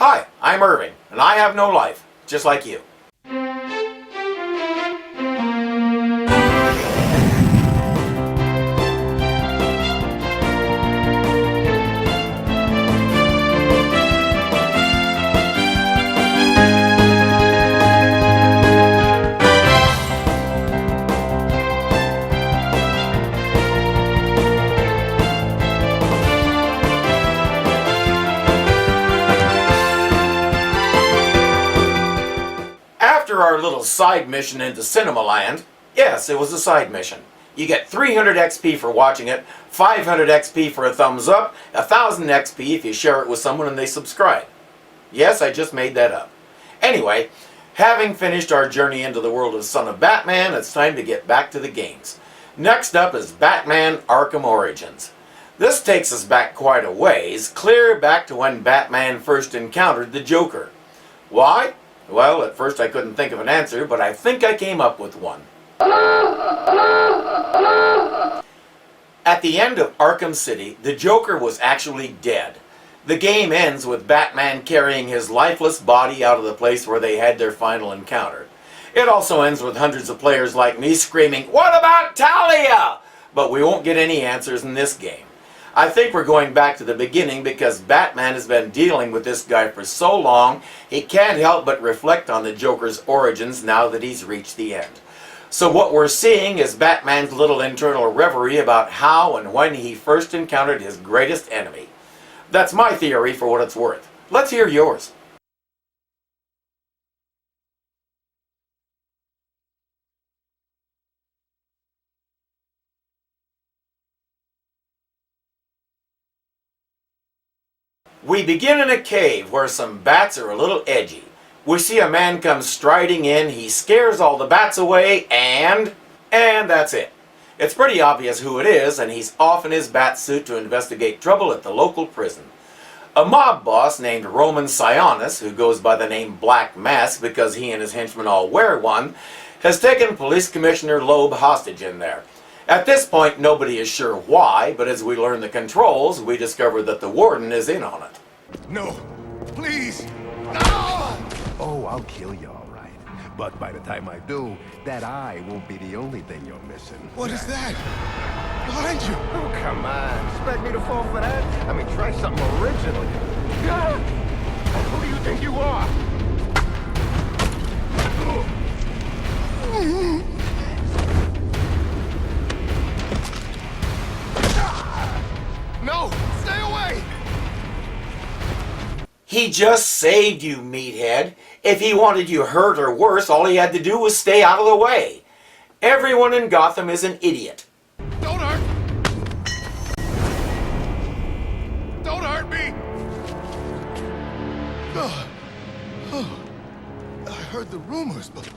Hi, I'm Irving, and I have no life, just like you. After our little side mission into Cinema Land, yes, it was a side mission. You get 300 XP for watching it, 500 XP for a thumbs up, 1000 XP if you share it with someone and they subscribe. Yes, I just made that up. Anyway, having finished our journey into the world of Son of Batman, it's time to get back to the games. Next up is Batman Arkham Origins. This takes us back quite a ways, clear back to when Batman first encountered the Joker. Why? Well, at first I couldn't think of an answer, but I think I came up with one. At the end of Arkham City, the Joker was actually dead. The game ends with Batman carrying his lifeless body out of the place where they had their final encounter. It also ends with hundreds of players like me screaming, "What about Talia?" But we won't get any answers in this game. I think we're going back to the beginning because Batman has been dealing with this guy for so long, he can't help but reflect on the Joker's origins now that he's reached the end. So what we're seeing is Batman's little internal reverie about how and when he first encountered his greatest enemy. That's my theory for what it's worth. Let's hear yours. We begin in a cave where some bats are a little edgy. We see a man come striding in, he scares all the bats away, and that's it. It's pretty obvious who it is, and he's off in his bat suit to investigate trouble at the local prison. A mob boss named Roman Sionis, who goes by the name Black Mask because he and his henchmen all wear one, has taken Police Commissioner Loeb hostage in there. At this point, nobody is sure why, but as we learn the controls, we discover that the warden is in on it. No, please, no! Oh, I'll kill you, all right. But by the time I do, that eye won't be the only thing you're missing. What is that? Behind you! Oh, come on. Expect me to fall for that? I mean, try something original. Ah! Who do you think you are? No! Stay away! He just saved you, meathead. If he wanted you hurt or worse, all he had to do was stay out of the way. Everyone in Gotham is an idiot. Don't hurt! Don't hurt me! I heard the rumors, but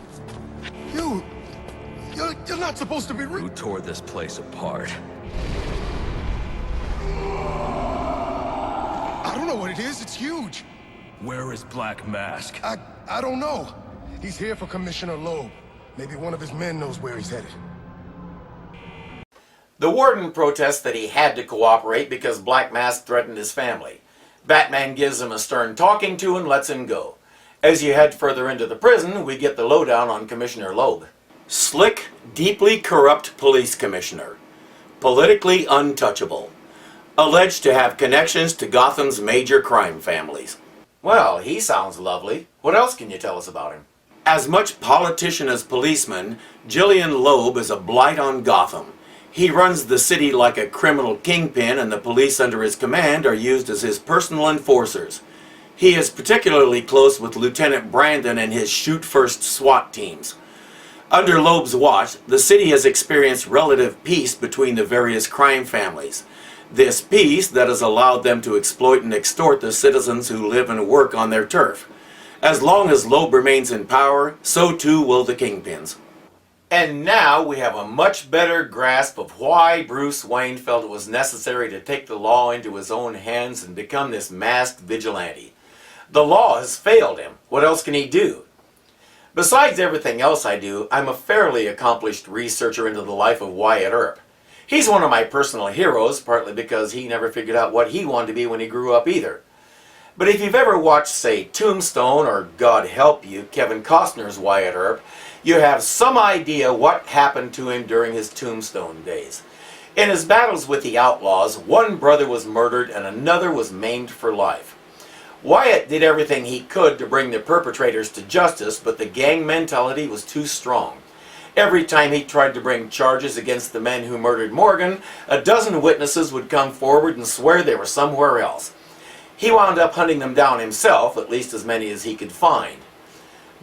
you're not supposed to be Who tore this place apart? I don't know what it is. It's huge. Where is Black Mask? I don't know. He's here for Commissioner Loeb. Maybe one of his men knows where he's headed. The warden protests that he had to cooperate because Black Mask threatened his family. Batman gives him a stern talking to and lets him go. As you head further into the prison, we get the lowdown on Commissioner Loeb. Slick, deeply corrupt police commissioner. Politically untouchable. Alleged to have connections to Gotham's major crime families. Well, he sounds lovely. What else can you tell us about him? As much politician as policeman, Jillian Loeb is a blight on Gotham. He runs the city like a criminal kingpin, and the police under his command are used as his personal enforcers. He is particularly close with Lieutenant Brandon and his shoot-first SWAT teams. Under Loeb's watch, the city has experienced relative peace between the various crime families. This peace that has allowed them to exploit and extort the citizens who live and work on their turf. As long as Loeb remains in power, so too will the kingpins. And now we have a much better grasp of why Bruce Wayne felt it was necessary to take the law into his own hands and become this masked vigilante. The law has failed him. What else can he do? Besides everything else I do, I'm a fairly accomplished researcher into the life of Wyatt Earp. He's one of my personal heroes, partly because he never figured out what he wanted to be when he grew up either. But if you've ever watched, say, Tombstone or God Help You, Kevin Costner's Wyatt Earp, you have some idea what happened to him during his Tombstone days. In his battles with the outlaws, one brother was murdered and another was maimed for life. Wyatt did everything he could to bring the perpetrators to justice, but the gang mentality was too strong. Every time he tried to bring charges against the men who murdered Morgan, a dozen witnesses would come forward and swear they were somewhere else. He wound up hunting them down himself, at least as many as he could find.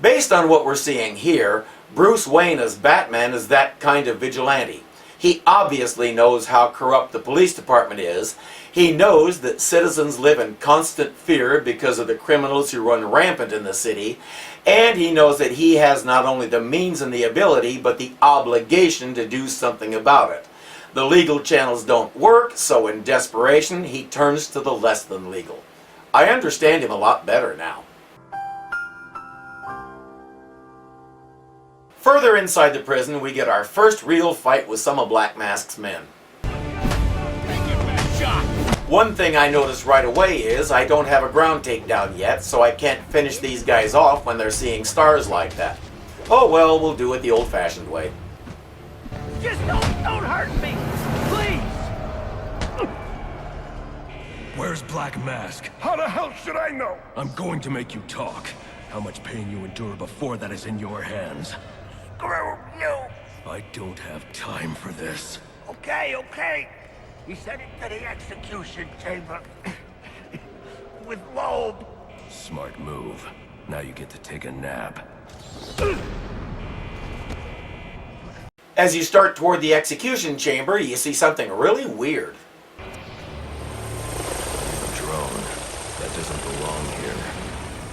Based on what we're seeing here, Bruce Wayne as Batman is that kind of vigilante. He obviously knows how corrupt the police department is. He knows that citizens live in constant fear because of the criminals who run rampant in the city, and he knows that he has not only the means and the ability, but the obligation to do something about it. The legal channels don't work, so in desperation, he turns to the less than legal. I understand him a lot better now. Further inside the prison, we get our first real fight with some of Black Mask's men. One thing I noticed right away is I don't have a ground takedown yet, so I can't finish these guys off when they're seeing stars like that. Oh well, we'll do it the old-fashioned way. Just don't hurt me, please! Where's Black Mask? How the hell should I know? I'm going to make you talk. How much pain you endure before that is in your hands. Screw you! I don't have time for this. Okay. He sent it to the execution chamber. With Loeb. Smart move. Now you get to take a nap. As you start toward the execution chamber, you see something really weird. A drone. That doesn't belong here.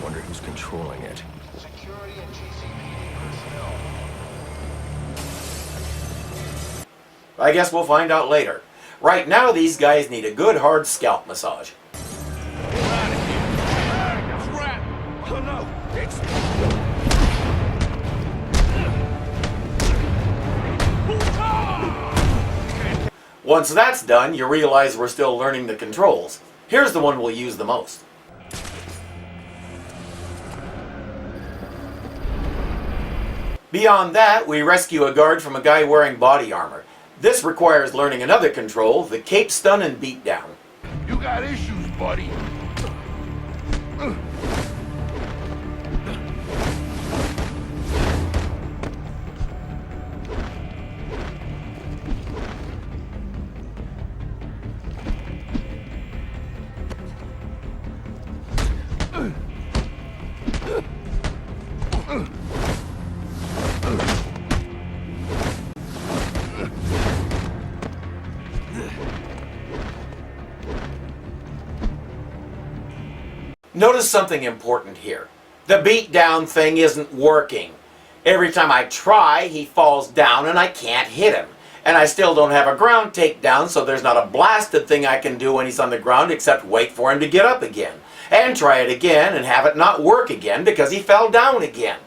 Wonder who's controlling it. Security and GCPD personnel. I guess we'll find out later. Right now, these guys need a good hard scalp massage. Oh no, it's... Once that's done, you realize we're still learning the controls. Here's the one we'll use the most. Beyond that, we rescue a guard from a guy wearing body armor. This requires learning another control, the cape stun and beatdown. You got issues, buddy. Notice something important here. The beatdown thing isn't working. Every time I try, he falls down and I can't hit him. And I still don't have a ground takedown, so there's not a blasted thing I can do when he's on the ground except wait for him to get up again. And try it again and have it not work again because he fell down again.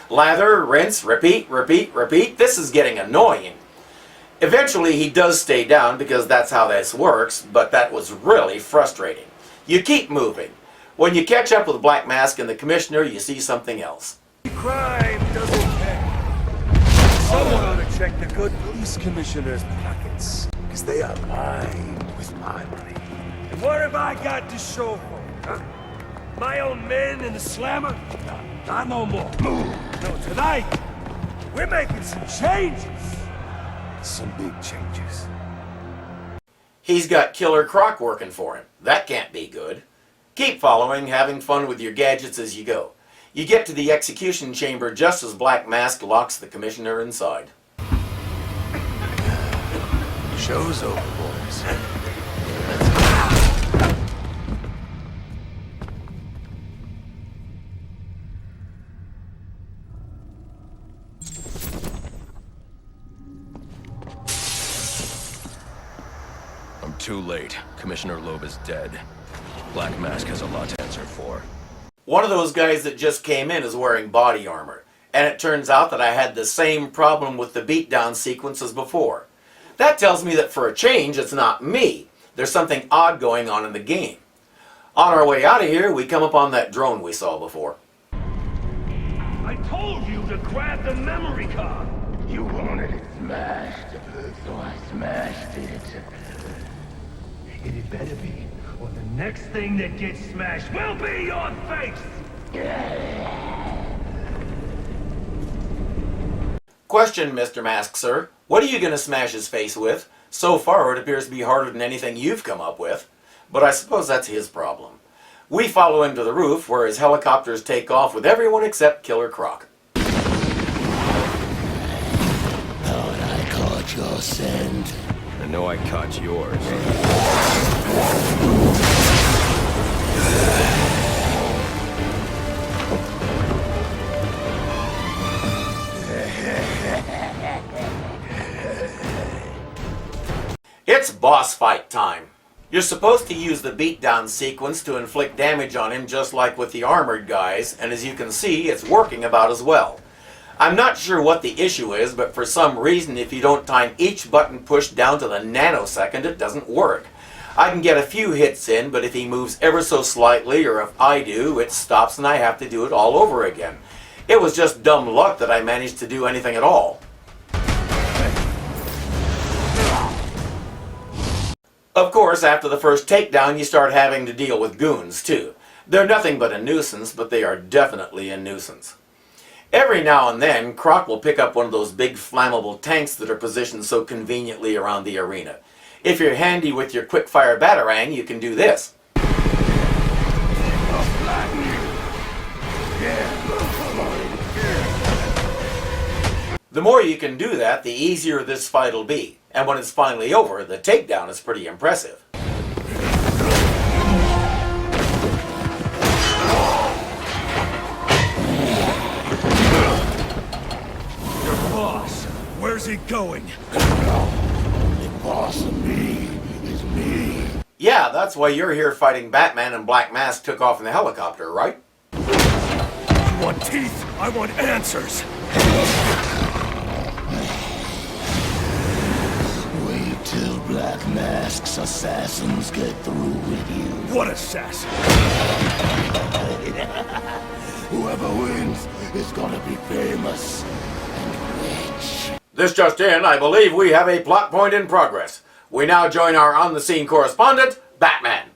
Lather, rinse, repeat. This is getting annoying. Eventually he does stay down because that's how this works, but that was really frustrating. You keep moving. When you catch up with Black Mask and the Commissioner, you see something else. Crime doesn't care. Someone ought to check the good police commissioner's pockets, because they are lined with my money. And what have I got to show for it, huh? My own men in the slammer? Not no more. No, tonight, we're making some changes. Some big changes. He's got Killer Croc working for him. That can't be good. Keep following, having fun with your gadgets as you go. You get to the execution chamber just as Black Mask locks the Commissioner inside. Show's over, boys. I'm too late. Commissioner Loeb is dead. Black Mask has a lot to answer for. One of those guys that just came in is wearing body armor. And it turns out that I had the same problem with the beatdown sequence as before. That tells me that for a change, it's not me. There's something odd going on in the game. On our way out of here, we come upon that drone we saw before. I told you to grab the memory card. You wanted it smashed, so I smashed it. It had better be, or the next thing that gets smashed will be your face! Question, Mr. Mask, sir. What are you going to smash his face with? So far, it appears to be harder than anything you've come up with. But I suppose that's his problem. We follow him to the roof, where his helicopters take off with everyone except Killer Croc. I caught your scent. I know I caught yours. It's boss fight time. You're supposed to use the beatdown sequence to inflict damage on him just like with the armored guys, and as you can see, it's working about as well. I'm not sure what the issue is, but for some reason if you don't time each button push down to the nanosecond, it doesn't work. I can get a few hits in, but if he moves ever so slightly, or if I do, it stops and I have to do it all over again. It was just dumb luck that I managed to do anything at all. Of course, after the first takedown, you start having to deal with goons, too. They're nothing but a nuisance, but they are definitely a nuisance. Every now and then, Croc will pick up one of those big flammable tanks that are positioned so conveniently around the arena. If you're handy with your quick-fire batarang, you can do this. The more you can do that, the easier this fight will be. And when it's finally over, the takedown is pretty impressive. Your boss, where's he going? The boss of me is me. Yeah, that's why you're here fighting Batman and Black Mask took off in the helicopter, right? You want teeth? I want answers. Wait till Black Mask's assassins get through with you. What assassin? Whoever wins is gonna be famous and rich. This just in, I believe we have a plot point in progress. We now join our on-the-scene correspondent, Batman.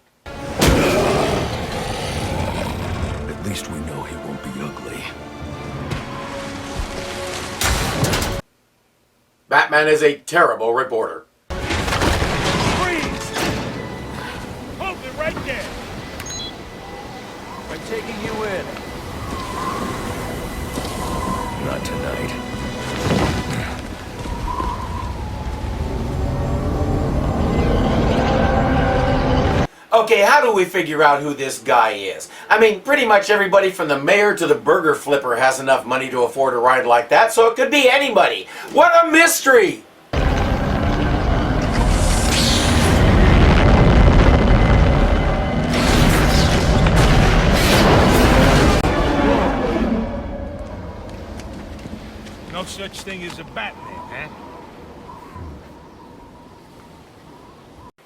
At least we know he won't be ugly. Batman is a terrible reporter. Freeze! Hold it right there! I'm taking you in. Not tonight. Okay, how do we figure out who this guy is? I mean, pretty much everybody from the mayor to the burger flipper has enough money to afford a ride like that, so it could be anybody. What a mystery! No such thing as a Batman, huh?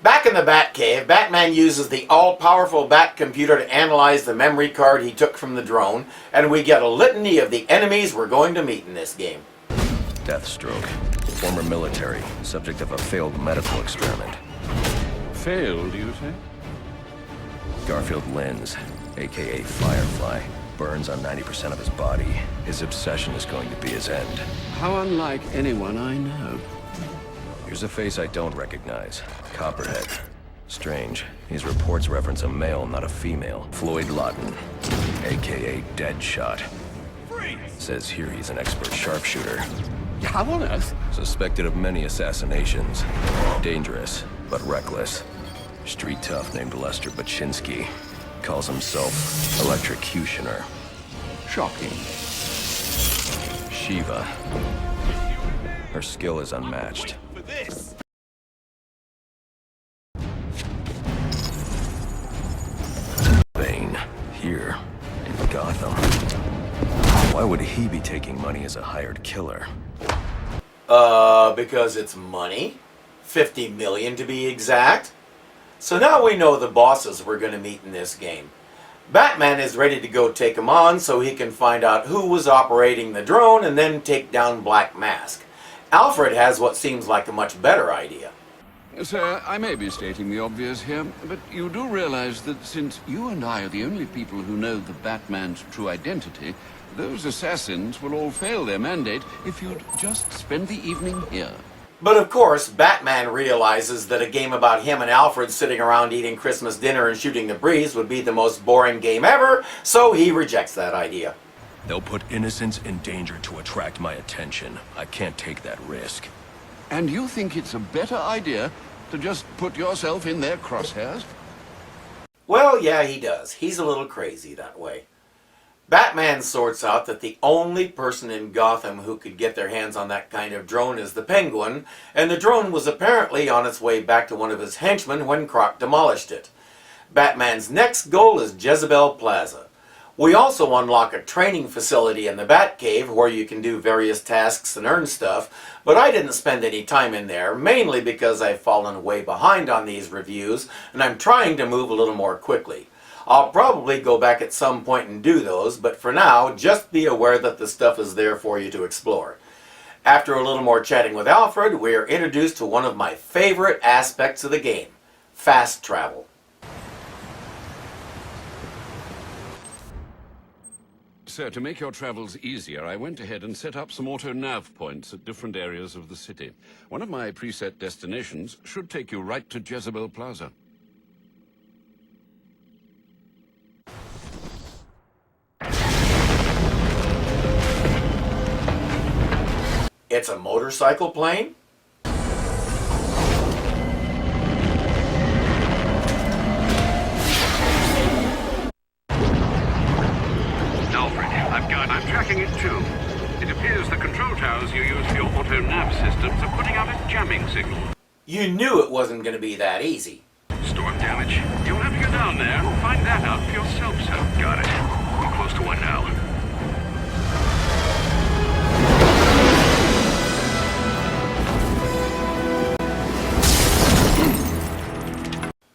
Back in the Batcave, Batman uses the all-powerful Bat computer to analyze the memory card he took from the drone, and we get a litany of the enemies we're going to meet in this game. Deathstroke. Former military. Subject of a failed medical experiment. Failed, you say? Garfield Lens, a.k.a. Firefly. Burns on 90% of his body. His obsession is going to be his end. How unlike anyone I know. Here's a face I don't recognize. Copperhead. Strange. These reports reference a male, not a female. Floyd Lawton, a.k.a. Deadshot. Says here he's an expert sharpshooter. How on earth? Suspected of many assassinations. Dangerous, but reckless. Street tough named Lester Baczynski. Calls himself Electrocutioner. Shocking. Shiva. Her skill is unmatched. Bane, here, in Gotham. Why would he be taking money as a hired killer? Because it's money. 50 million to be exact. So now we know the bosses we're going to meet in this game. Batman is ready to go take them on so he can find out who was operating the drone and then take down Black Mask. Alfred has what seems like a much better idea. Sir, I may be stating the obvious here, but you do realize that since you and I are the only people who know the Batman's true identity, those assassins will all fail their mandate if you'd just spend the evening here. But of course, Batman realizes that a game about him and Alfred sitting around eating Christmas dinner and shooting the breeze would be the most boring game ever, so he rejects that idea. They'll put innocents in danger to attract my attention. I can't take that risk. And you think it's a better idea to just put yourself in their crosshairs? Well, yeah, he does. He's a little crazy that way. Batman sorts out that the only person in Gotham who could get their hands on that kind of drone is the Penguin, and the drone was apparently on its way back to one of his henchmen when Croc demolished it. Batman's next goal is Jezebel Plaza. We also unlock a training facility in the Batcave where you can do various tasks and earn stuff, but I didn't spend any time in there, mainly because I've fallen way behind on these reviews and I'm trying to move a little more quickly. I'll probably go back at some point and do those, but for now, just be aware that the stuff is there for you to explore. After a little more chatting with Alfred, we are introduced to one of my favorite aspects of the game, fast travel. Sir, to make your travels easier, I went ahead and set up some auto-nav points at different areas of the city. One of my preset destinations should take you right to Jezebel Plaza. It's a motorcycle plane? Alfred, I'm tracking it too. It appears the control towers you use for your auto-nav systems are putting out a jamming signal. You knew it wasn't going to be that easy. Storm damage? You'll have to go down there and find that out for yourself, sir. Got it. I'm close to one now.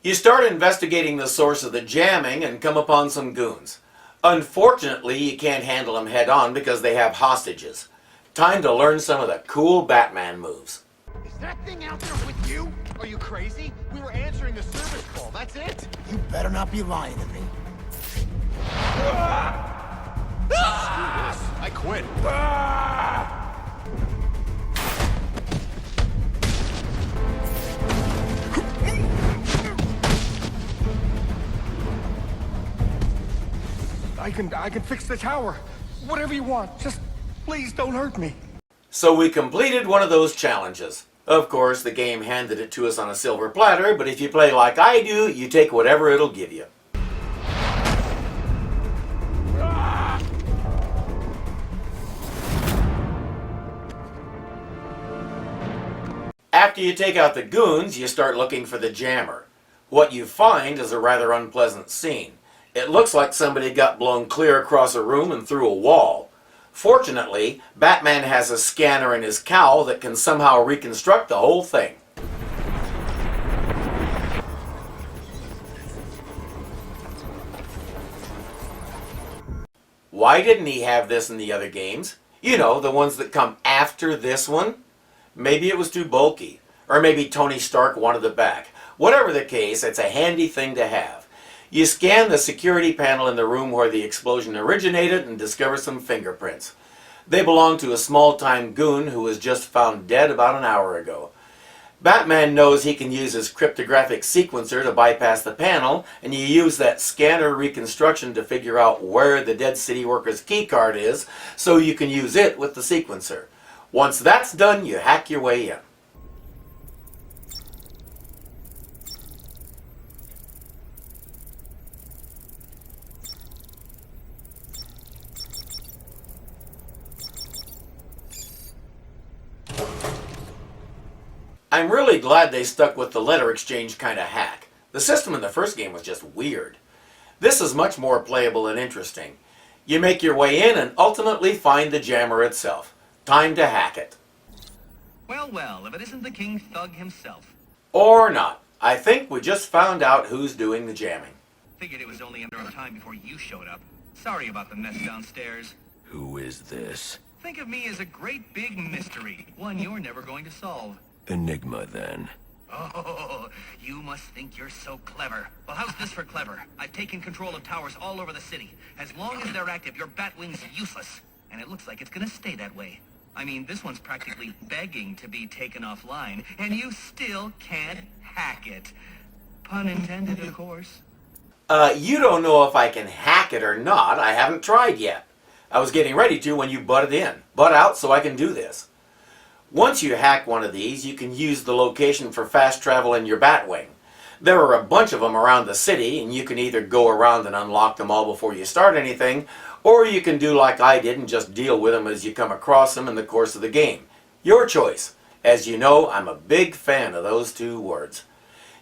You start investigating the source of the jamming and come upon some goons. Unfortunately, you can't handle them head on because they have hostages. Time to learn some of the cool Batman moves. Is that thing out there with you? Are you crazy? We were answering a service call, that's it? You better not be lying to me. Screw this. I quit. I can fix the tower. Whatever you want. Just please don't hurt me. So we completed one of those challenges. Of course, the game handed it to us on a silver platter, but if you play like I do, you take whatever it'll give you. After you take out the goons, you start looking for the jammer. What you find is a rather unpleasant scene. It looks like somebody got blown clear across a room and through a wall. Fortunately, Batman has a scanner in his cowl that can somehow reconstruct the whole thing. Why didn't he have this in the other games? You know, the ones that come after this one? Maybe it was too bulky. Or maybe Tony Stark wanted it back. Whatever the case, it's a handy thing to have. You scan the security panel in the room where the explosion originated and discover some fingerprints. They belong to a small-time goon who was just found dead about an hour ago. Batman knows he can use his cryptographic sequencer to bypass the panel, and you use that scanner reconstruction to figure out where the dead city worker's keycard is, so you can use it with the sequencer. Once that's done, you hack your way in. I'm really glad they stuck with the letter exchange kind of hack. The system in the first game was just weird. This is much more playable and interesting. You make your way in and ultimately find the jammer itself. Time to hack it. Well, well, if it isn't the King Thug himself. Or not. I think we just found out who's doing the jamming. Figured it was only a matter of time before you showed up. Sorry about the mess downstairs. Who is this? Think of me as a great big mystery, one you're never going to solve. Enigma, then. Oh, you must think you're so clever. Well, how's this for clever? I've taken control of towers all over the city. As long as they're active, your Batwing's useless. And it looks like it's gonna stay that way. I mean, this one's practically begging to be taken offline, and you still can't hack it. Pun intended, of course. You don't know if I can hack it or not. I haven't tried yet. I was getting ready to when you butted in. Butt out so I can do this. Once you hack one of these, you can use the location for fast travel in your Batwing. There are a bunch of them around the city, and you can either go around and unlock them all before you start anything, or you can do like I did and just deal with them as you come across them in the course of the game. Your choice. As you know, I'm a big fan of those two words.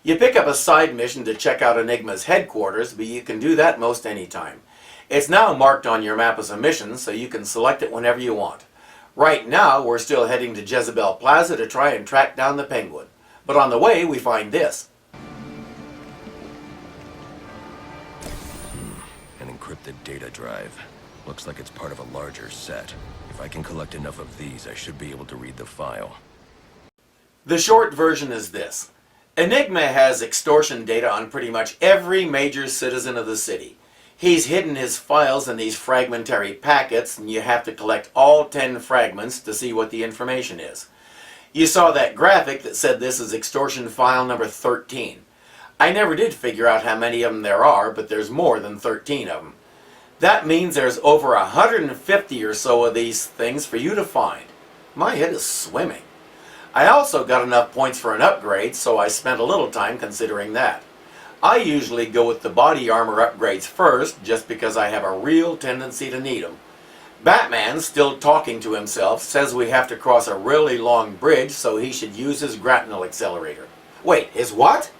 You pick up a side mission to check out Enigma's headquarters, but you can do that most any time. It's now marked on your map as a mission, so you can select it whenever you want. Right now, we're still heading to Jezebel Plaza to try and track down the Penguin. But on the way, we find this. An encrypted data drive. Looks like it's part of a larger set. If I can collect enough of these, I should be able to read the file. The short version is this. Enigma has extortion data on pretty much every major citizen of the city. He's hidden his files in these fragmentary packets, and you have to collect all 10 fragments to see what the information is. You saw that graphic that said this is extortion file number 13. I never did figure out how many of them there are, but there's more than 13 of them. That means there's over 150 or so of these things for you to find. My head is swimming. I also got enough points for an upgrade, so I spent a little time considering that. I usually go with the body armor upgrades first, just because I have a real tendency to need them. Batman, still talking to himself, says we have to cross a really long bridge, so he should use his grapnel accelerator. Wait, his what?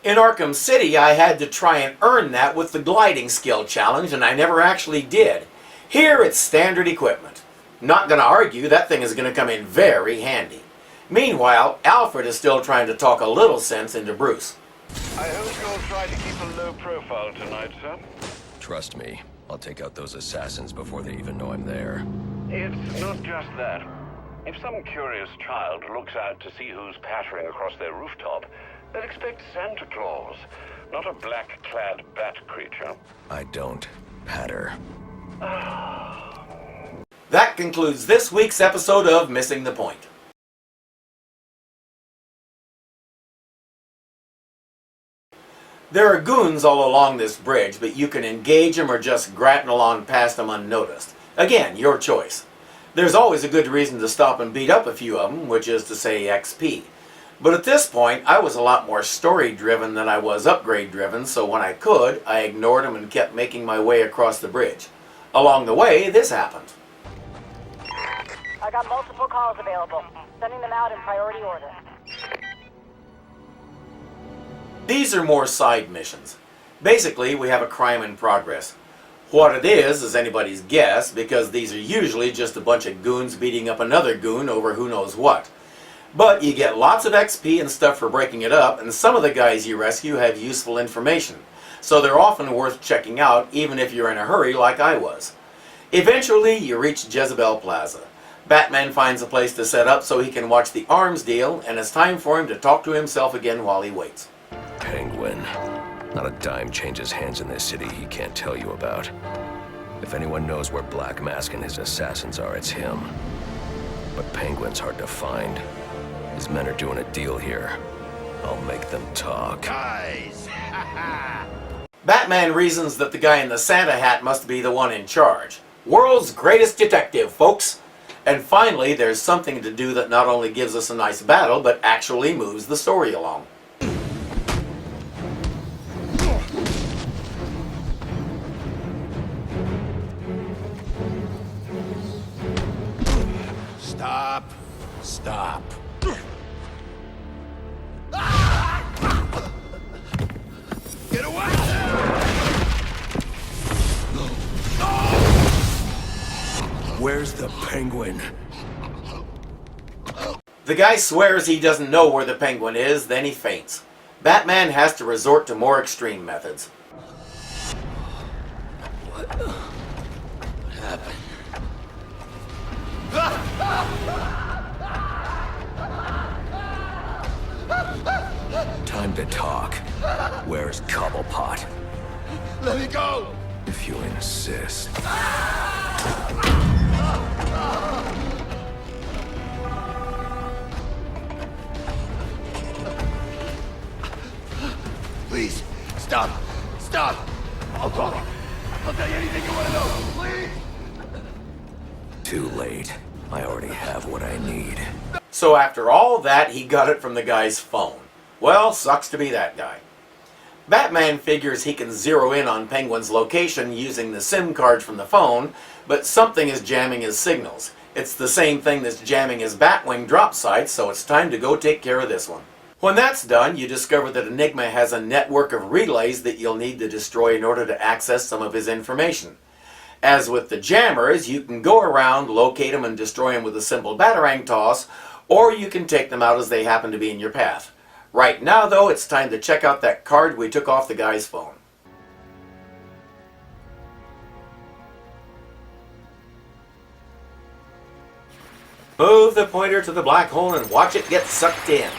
In Arkham City, I had to try and earn that with the gliding skill challenge, and I never actually did. Here, it's standard equipment. Not gonna argue, that thing is gonna come in very handy. Meanwhile, Alfred is still trying to talk a little sense into Bruce. I hope you'll try to keep a low profile tonight, sir. Trust me, I'll take out those assassins before they even know I'm there. It's not just that. If some curious child looks out to see who's pattering across their rooftop, they'll expect Santa Claus, not a black-clad bat creature. I don't patter. That concludes this week's episode of Missing the Point. There are goons all along this bridge, but you can engage them or just grapnel on past them unnoticed. Again, your choice. There's always a good reason to stop and beat up a few of them, which is to say XP. But at this point, I was a lot more story-driven than I was upgrade-driven, so when I could, I ignored them and kept making my way across the bridge. Along the way, this happened. I got multiple calls available. Sending them out in priority order. These are more side missions. Basically, we have a crime in progress. What it is anybody's guess, because these are usually just a bunch of goons beating up another goon over who knows what. But you get lots of XP and stuff for breaking it up, and some of the guys you rescue have useful information. So they're often worth checking out, even if you're in a hurry like I was. Eventually, you reach Jezebel Plaza. Batman finds a place to set up so he can watch the arms deal, and it's time for him to talk to himself again while he waits. Penguin. Not a dime changes hands in this city he can't tell you about. If anyone knows where Black Mask and his assassins are, it's him. But Penguin's hard to find. His men are doing a deal here. I'll make them talk. Guys! Batman reasons that the guy in the Santa hat must be the one in charge. World's greatest detective, folks! And finally, there's something to do that not only gives us a nice battle, but actually moves the story along. Stop. Stop. Get away! Where's the Penguin? The guy swears he doesn't know where the Penguin is, then he faints. Batman has to resort to more extreme methods. What happened? Time to talk. Where's Cobblepot? Let me go! If you insist. Please, stop! Stop! I'll talk. I'll tell you anything you want to know, please! Too late. I already have what I need. So after all that, he got it from the guy's phone. Well, sucks to be that guy. Batman figures he can zero in on Penguin's location using the SIM card from the phone, but something is jamming his signals. It's the same thing that's jamming his Batwing drop sites, so it's time to go take care of this one. When that's done, you discover that Enigma has a network of relays that you'll need to destroy in order to access some of his information. As with the jammers, you can go around, locate them, and destroy them with a simple batarang toss, or you can take them out as they happen to be in your path. Right now, though, it's time to check out that card we took off the guy's phone. Move the pointer to the black hole and watch it get sucked in.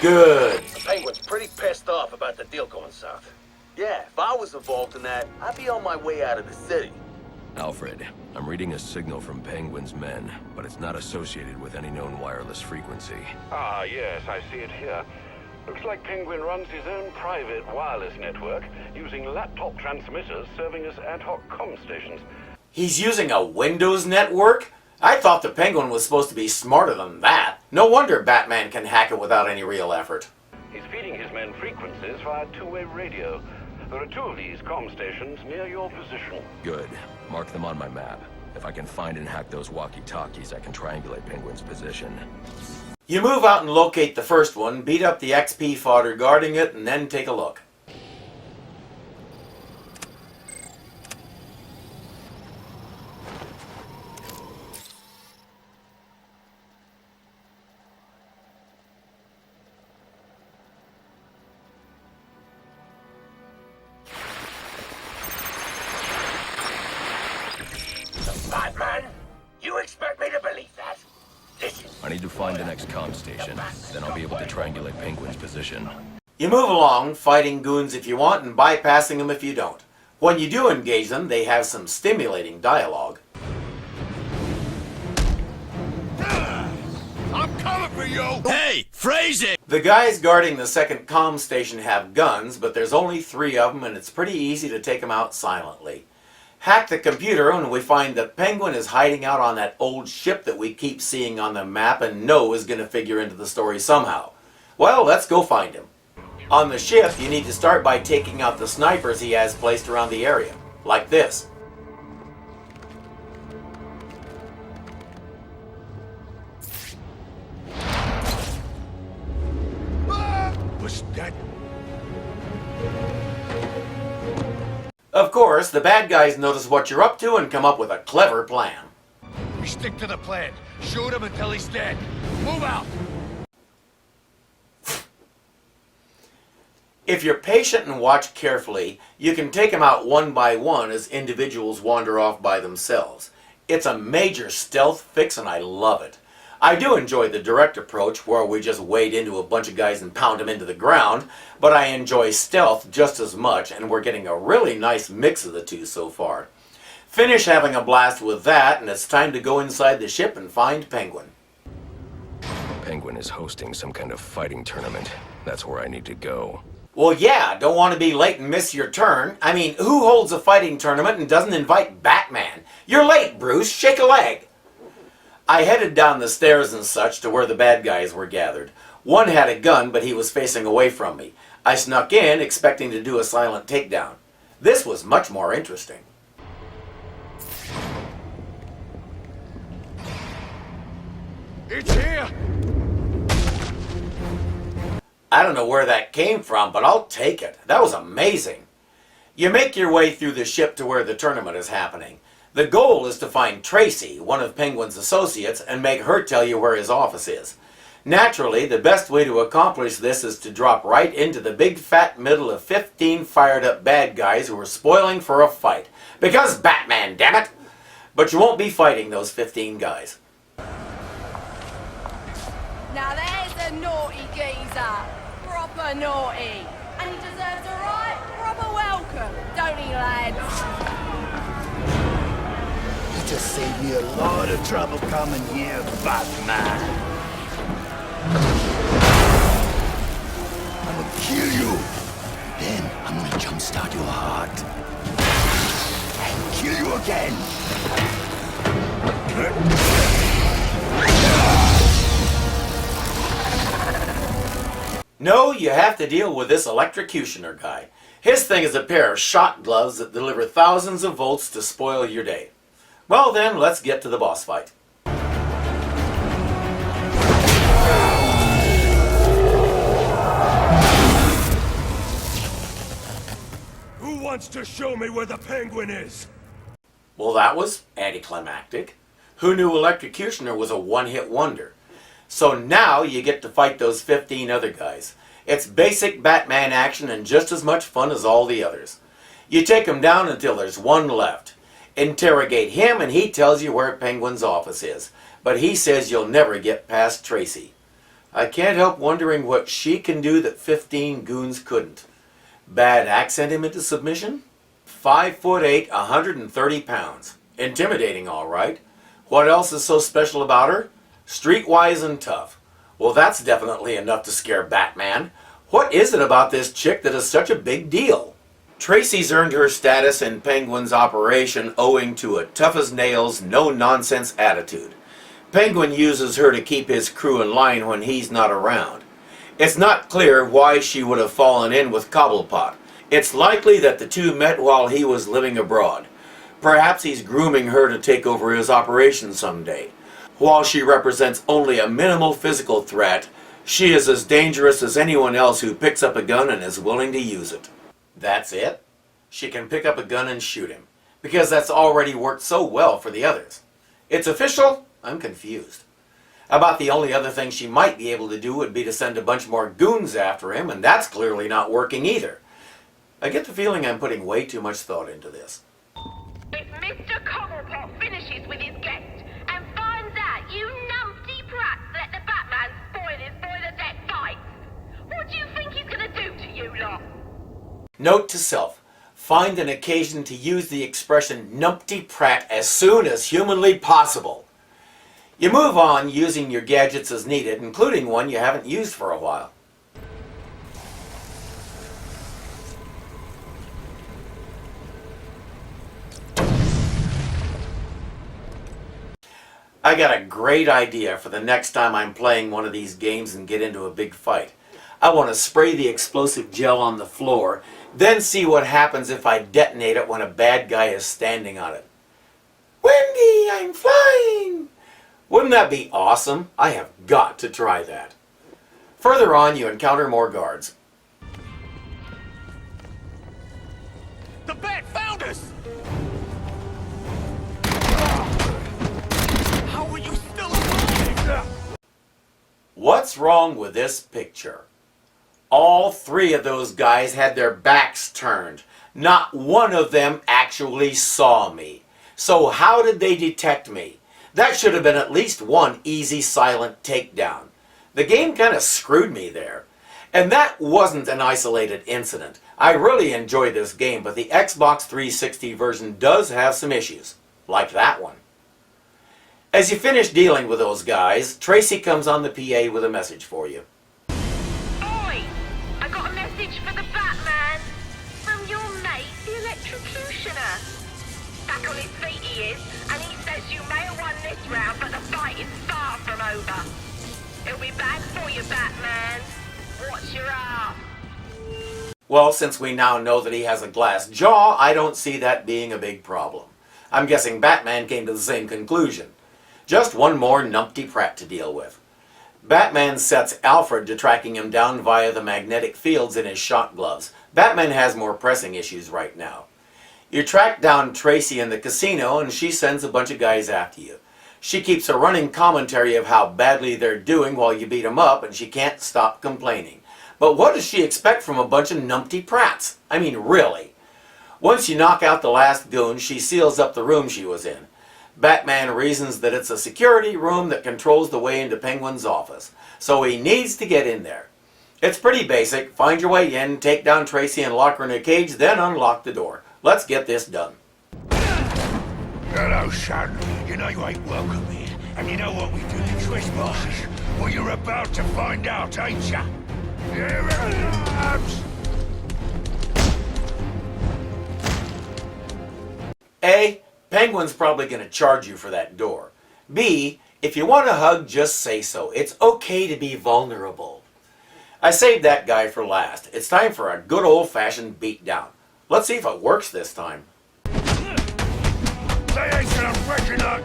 Good. The Penguin's pretty pissed off about the deal going south. Yeah, if I was involved in that, I'd be on my way out of the city. Alfred, I'm reading a signal from Penguin's men, but it's not associated with any known wireless frequency. Ah, yes, I see it here. Looks like Penguin runs his own private wireless network, using laptop transmitters serving as ad hoc comm stations. He's using a Windows network? I thought the Penguin was supposed to be smarter than that. No wonder Batman can hack it without any real effort. He's feeding his men frequencies via two-way radio. There are two of these comm stations near your position. Good. Mark them on my map. If I can find and hack those walkie-talkies, I can triangulate Penguin's position. You move out and locate the first one, beat up the XP fodder guarding it, and then take a look. Batman? You expect me to believe that? Listen. I need to find the next comm station. Then I'll be able to triangulate Penguin's position. You move along, fighting goons if you want and bypassing them if you don't. When you do engage them, they have some stimulating dialogue. I'm coming for you! Hey, phrase it! The guys guarding the second comm station have guns, but there's only 3 of them and it's pretty easy to take them out silently. Hack the computer and we find that Penguin is hiding out on that old ship that we keep seeing on the map and know is going to figure into the story somehow. Well, let's go find him. On the ship, you need to start by taking out the snipers he has placed around the area, like this. Was that... Of course, the bad guys notice what you're up to and come up with a clever plan. We stick to the plan. Shoot him until he's dead. Move out! If you're patient and watch carefully, you can take them out one by one as individuals wander off by themselves. It's a major stealth fix and I love it. I do enjoy the direct approach where we just wade into a bunch of guys and pound them into the ground, but I enjoy stealth just as much and we're getting a really nice mix of the two so far. Finish having a blast with that and it's time to go inside the ship and find Penguin. Penguin is hosting some kind of fighting tournament. That's where I need to go. Well, yeah, don't want to be late and miss your turn. I mean, who holds a fighting tournament and doesn't invite Batman? You're late, Bruce. Shake a leg. I headed down the stairs and such to where the bad guys were gathered. One had a gun, but he was facing away from me. I snuck in, expecting to do a silent takedown. This was much more interesting. It's here! I don't know where that came from, but I'll take it. That was amazing. You make your way through the ship to where the tournament is happening. The goal is to find Tracy, one of Penguin's associates, and make her tell you where his office is. Naturally, the best way to accomplish this is to drop right into the big fat middle of 15 fired up bad guys who are spoiling for a fight. Because Batman, damn it! But you won't be fighting those 15 guys. Now there's a naughty geezer. Proper naughty. And he deserves a right proper welcome, don't he, lads? You just saved me a lot of trouble coming here, Batman. I'm gonna kill you. Then I'm gonna jumpstart your heart. And kill you again. No, you have to deal with this electrocutioner guy. His thing is a pair of shot gloves that deliver thousands of volts to spoil your day. Well then, let's get to the boss fight. Who wants to show me where the Penguin is? Well, that was anticlimactic. Who knew electrocutioner was a one-hit wonder? So now you get to fight those 15 other guys. It's basic Batman action and just as much fun as all the others. You take them down until there's one left. Interrogate him and he tells you where Penguin's office is. But he says you'll never get past Tracy. I can't help wondering what she can do that 15 goons couldn't. Bad accent him into submission? 5'8", 130 pounds. Intimidating, all right. What else is so special about her? Streetwise and tough. Well, that's definitely enough to scare Batman. What is it about this chick that is such a big deal? Tracy's earned her status in Penguin's operation owing to a tough-as-nails, no-nonsense attitude. Penguin uses her to keep his crew in line when he's not around. It's not clear why she would have fallen in with Cobblepot. It's likely that the two met while he was living abroad. Perhaps he's grooming her to take over his operation someday. While she represents only a minimal physical threat, she is as dangerous as anyone else who picks up a gun and is willing to use it. That's it? She can pick up a gun and shoot him, because that's already worked so well for the others. It's official? I'm confused. About the only other thing she might be able to do would be to send a bunch more goons after him, and that's clearly not working either. I get the feeling I'm putting way too much thought into this. If Mr. Cobblepot finishes with his guest and finds out you numpty brats let the Batman spoil his boiler-deck fights, what do you think he's gonna do to you lot? Note to self, find an occasion to use the expression numpty prat as soon as humanly possible. You move on using your gadgets as needed, including one you haven't used for a while. I got a great idea for the next time I'm playing one of these games and get into a big fight. I want to spray the explosive gel on the floor, then see what happens if I detonate it when a bad guy is standing on it. Wendy, I'm flying! Wouldn't that be awesome? I have got to try that. Further on, you encounter more guards. The Bat found us! How are you still alive? What's wrong with this picture? All three of those guys had their backs turned. Not one of them actually saw me. So how did they detect me? That should have been at least one easy silent takedown. The game kind of screwed me there. And that wasn't an isolated incident. I really enjoy this game, but the Xbox 360 version does have some issues, like that one. As you finish dealing with those guys, Tracy comes on the PA with a message for you. Oi! I got a message for the Batman from your mate, the electrocutioner. Back on his feet he is, and he says you may have won this round, but the fight is far from over. It'll be bad for you, Batman. Watch your ass. Well, since we now know that he has a glass jaw, I don't see that being a big problem. I'm guessing Batman came to the same conclusion. Just one more numpty prat to deal with. Batman sets Alfred to tracking him down via the magnetic fields in his shot gloves. Batman has more pressing issues right now. You track down Tracy in the casino and she sends a bunch of guys after you. She keeps a running commentary of how badly they're doing while you beat them up, and she can't stop complaining. But what does she expect from a bunch of numpty prats? I mean, really. Once you knock out the last goon, she seals up the room she was in. Batman reasons that it's a security room that controls the way into Penguin's office, so he needs to get in there. It's pretty basic. Find your way in, take down Tracy and lock her in a cage, then unlock the door. Let's get this done. Hello, son. You know you ain't welcome here, and you know what we do to trespassers. Well, you're about to find out, ain't ya? Here it comes. A, Penguin's probably going to charge you for that door. B, if you want a hug, just say so. It's okay to be vulnerable. I saved that guy for last. It's time for a good old-fashioned beatdown. Let's see if it works this time. They ain't gonna recognize.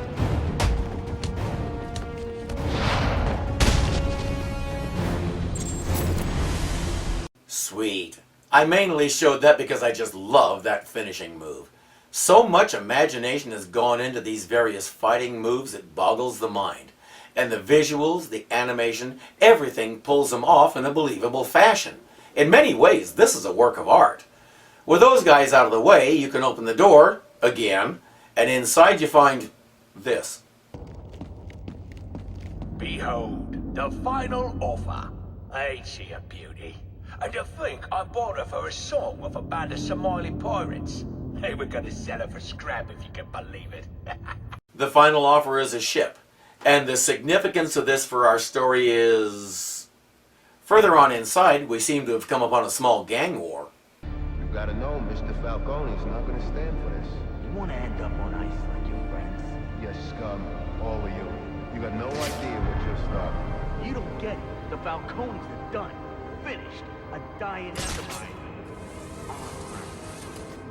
Sweet. I mainly showed that because I just love that finishing move. So much imagination has gone into these various fighting moves it boggles the mind. And the visuals, the animation, everything pulls them off in a believable fashion. In many ways, this is a work of art. With those guys out of the way, you can open the door, again, and inside you find this. Behold, the final offer. Ain't she a beauty? And to think I bought her for a song with a band of Somali pirates. They were gonna sell her for scrap if you can believe it. The final offer is a ship. And the significance of this for our story is... Further on inside, we seem to have come upon a small gang war. You gotta know, Mr. Falcone's not gonna stand for this. You wanna end up on ice like your friends? You scum, all of you. You got no idea what you're starting. You don't get it. The Falcones are done. Finished. A dying enterprise.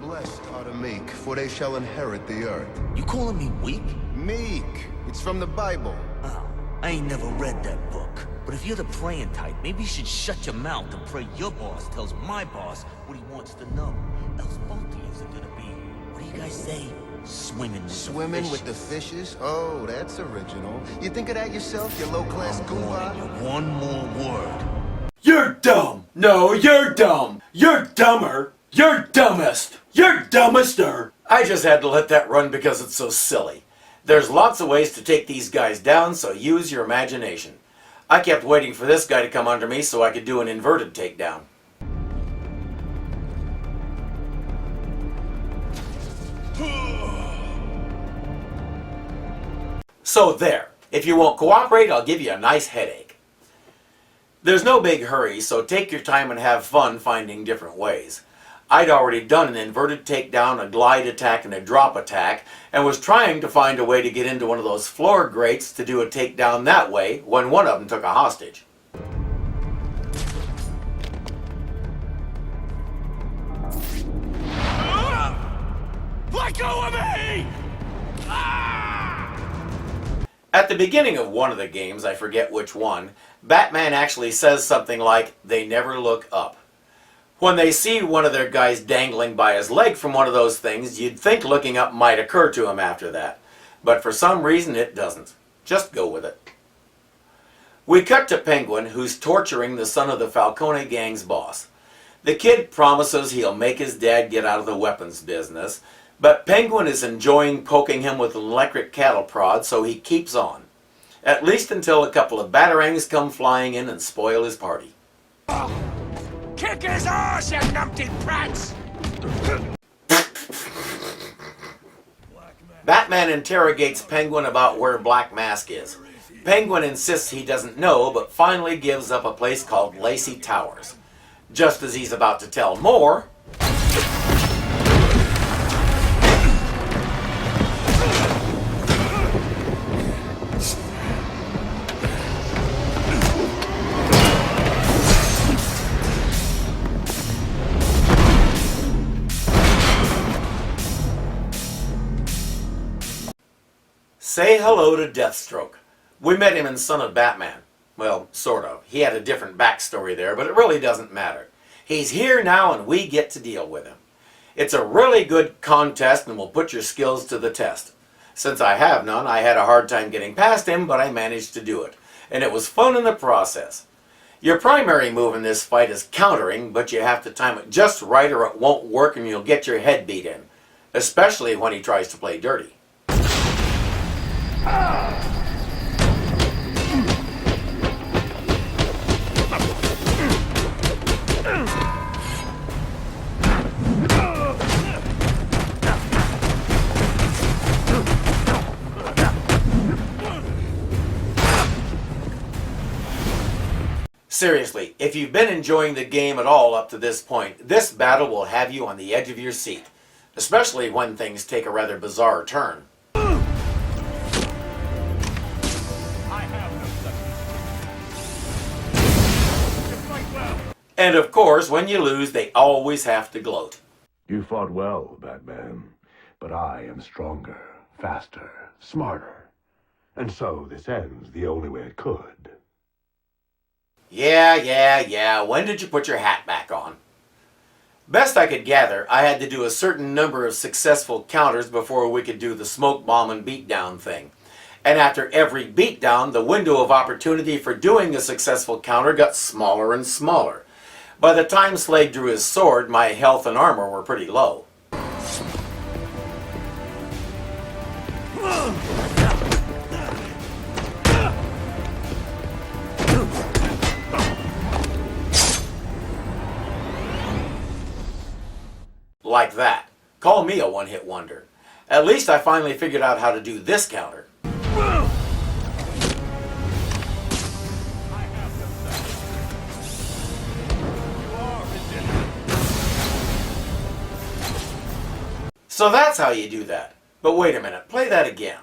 Blessed are the meek, for they shall inherit the earth. You calling me weak? Meek. It's from the Bible. Oh, I ain't never read that book. But if you're the praying type, maybe you should shut your mouth and pray your boss tells my boss what he wants to know. Else both of you are gonna be, what do you guys say? Swimming with the fishes? Oh, that's original. You think of that yourself, you low-class goomba? One more word. You're dumb! No, you're dumb! You're dumber! You're dumbest! You're dumbester! I just had to let that run because it's so silly. There's lots of ways to take these guys down, so use your imagination. I kept waiting for this guy to come under me so I could do an inverted takedown. So there. If you won't cooperate, I'll give you a nice headache. There's no big hurry, so take your time and have fun finding different ways. I'd already done an inverted takedown, a glide attack, and a drop attack, and was trying to find a way to get into one of those floor grates to do a takedown that way when one of them took a hostage. Let go of me! At the beginning of one of the games, I forget which one, Batman actually says something like, "They never look up." When they see one of their guys dangling by his leg from one of those things, you'd think looking up might occur to him after that. But for some reason it doesn't. Just go with it. We cut to Penguin, who's torturing the son of the Falcone gang's boss. The kid promises he'll make his dad get out of the weapons business, but Penguin is enjoying poking him with an electric cattle prod, so he keeps on. At least until a couple of batarangs come flying in and spoil his party. Kick his ass, you numpty prats! Batman interrogates Penguin about where Black Mask is. Penguin insists he doesn't know, but finally gives up a place called Lacey Towers. Just as he's about to tell more... Say hello to Deathstroke. We met him in Son of Batman. Well, sort of. He had a different backstory there, but it really doesn't matter. He's here now and we get to deal with him. It's a really good contest and will put your skills to the test. Since I have none, I had a hard time getting past him, but I managed to do it. And it was fun in the process. Your primary move in this fight is countering, but you have to time it just right or it won't work and you'll get your head beat in. Especially when he tries to play dirty. Seriously, if you've been enjoying the game at all up to this point, this battle will have you on the edge of your seat. Especially when things take a rather bizarre turn. And of course, when you lose, they always have to gloat. You fought well, Batman, but I am stronger, faster, smarter. And so this ends the only way it could. Yeah. When did you put your hat back on? Best I could gather, I had to do a certain number of successful counters before we could do the smoke bomb and beatdown thing. And after every beatdown, the window of opportunity for doing a successful counter got smaller and smaller. By the time Slade drew his sword, my health and armor were pretty low. Like that. Call me a one-hit wonder. At least I finally figured out how to do this counter. So that's how you do that. But wait a minute, play that again.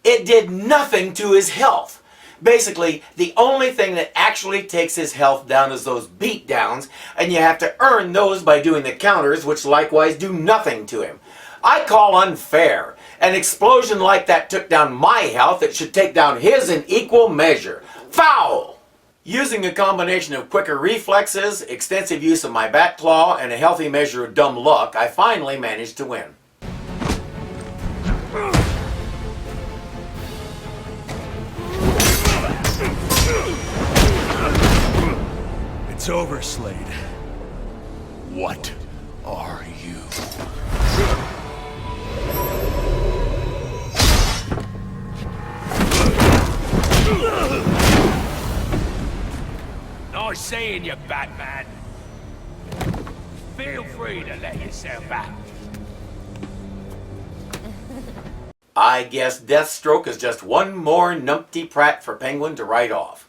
It did nothing to his health. Basically, the only thing that actually takes his health down is those beatdowns, and you have to earn those by doing the counters, which likewise do nothing to him. I call unfair. An explosion like that took down my health, it should take down his in equal measure. Foul! Using a combination of quicker reflexes, extensive use of my back claw, and a healthy measure of dumb luck, I finally managed to win. It's over, Slade. What are you? Nice seeing you, Batman. Feel free to let yourself out. I guess Deathstroke is just one more numpty prat for Penguin to write off.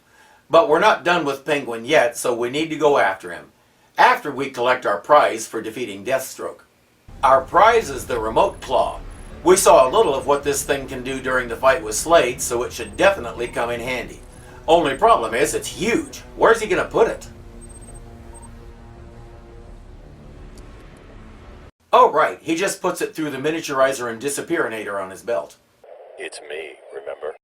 But we're not done with Penguin yet, so we need to go after him. After we collect our prize for defeating Deathstroke. Our prize is the remote claw. We saw a little of what this thing can do during the fight with Slade, so it should definitely come in handy. Only problem is it's huge. Where's he gonna put it? Oh right, he just puts it through the miniaturizer and disappearinator on his belt. It's me, remember?